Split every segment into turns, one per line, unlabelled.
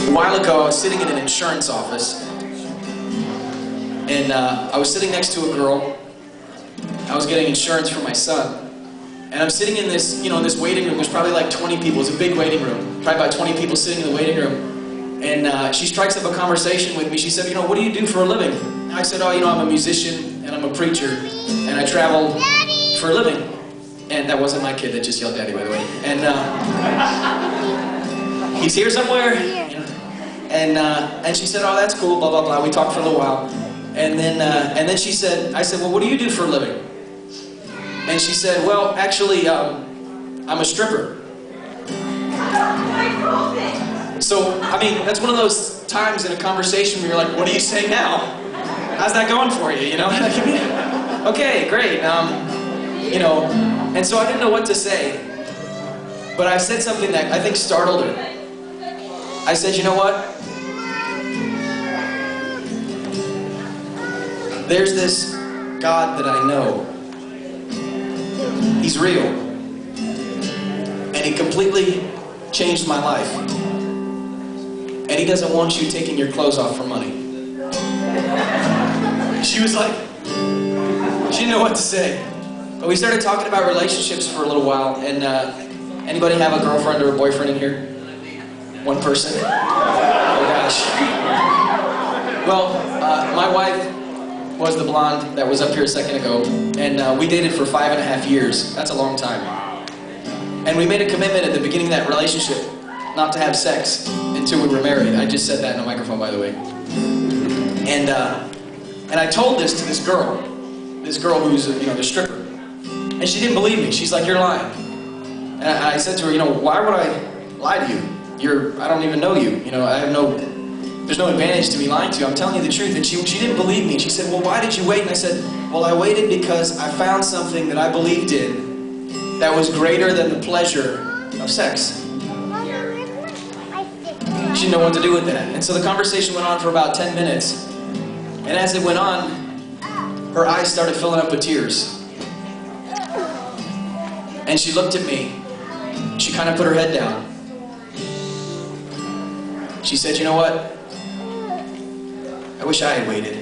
A while ago, I was sitting in an insurance office, and I was sitting next to a girl. I was getting insurance for my son. And I'm sitting in this, this waiting room. There's probably like 20 people. It's a big waiting room. Probably about 20 people sitting in the waiting room. And she strikes up a conversation with me. She said, what do you do for a living? And I said, I'm a musician, and I'm a preacher, and I travel for a living. And that wasn't my kid that just yelled Daddy, by the way. And he's here somewhere. And she said, that's cool, blah, blah, blah. We talked for a little while. And then she said, I said, well, what do you do for a living? And she said, well, actually, I'm a stripper. So, that's one of those times in a conversation where you're like, what do you say now? How's that going for you, Okay, great. And so I didn't know what to say. But I said something that I think startled her. I said, you know what? There's this God that I know. He's real. And He completely changed my life. And He doesn't want you taking your clothes off for money. She was like, she didn't know what to say. But we started talking about relationships for a little while. And anybody have a girlfriend or a boyfriend in here? One person? Oh gosh. Well, my wife was the blonde that was up here a second ago, and we dated for 5.5 years. That's a long time. And we made a commitment at the beginning of that relationship not to have sex until we were married. I just said that in a microphone, by the way. And I told this to this girl who's the stripper, and she didn't believe me. She's like, you're lying. And I said to her, why would I lie to you? I don't even know you. There's no advantage to me lying to you. I'm telling you the truth. And she didn't believe me. She said, well, why did you wait? And I said, well, I waited because I found something that I believed in that was greater than the pleasure of sex. She didn't know what to do with that. And so the conversation went on for about 10 minutes. And as it went on, her eyes started filling up with tears. And she looked at me. She kind of put her head down. She said, you know what? I wish I had waited.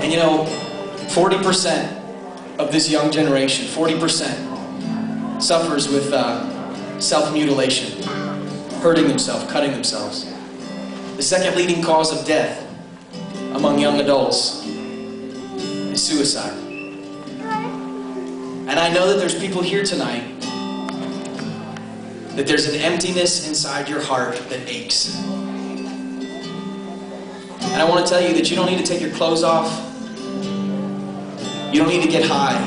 And 40% of this young generation, 40% suffers with self-mutilation, hurting themselves, cutting themselves. The second leading cause of death among young adults is suicide. And I know that there's people here tonight that there's an emptiness inside your heart that aches. And I want to tell you that you don't need to take your clothes off. You don't need to get high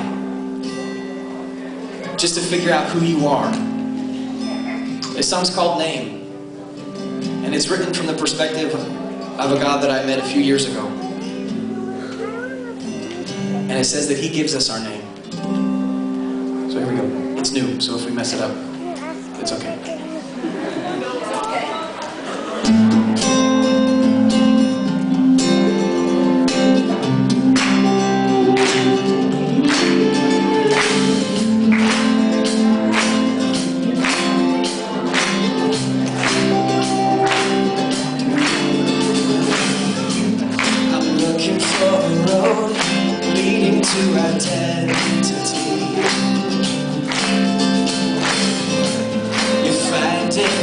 just to figure out who you are. This song's called Name. And it's written from the perspective of a God that I met a few years ago. And it says that He gives us our name. So here we go. It's new, so if we mess it up, it's okay. I'm looking for a road leading to identity.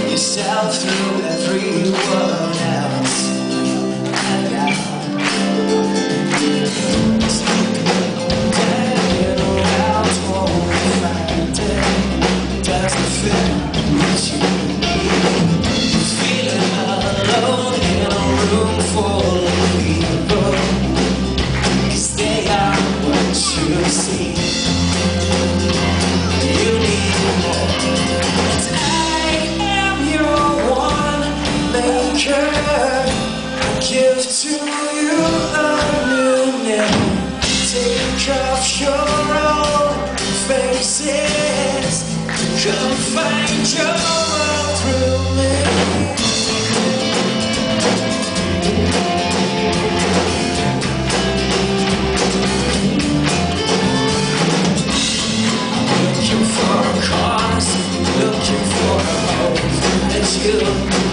Yourself through everyone else, and hanging around won't find it. Doesn't fit what you need. Feeling alone in a room full of people, 'cause they are what you see. You need more. I give to you a new name. Take off your old faces. Come find your world through me. Looking for a cause, looking for a is you.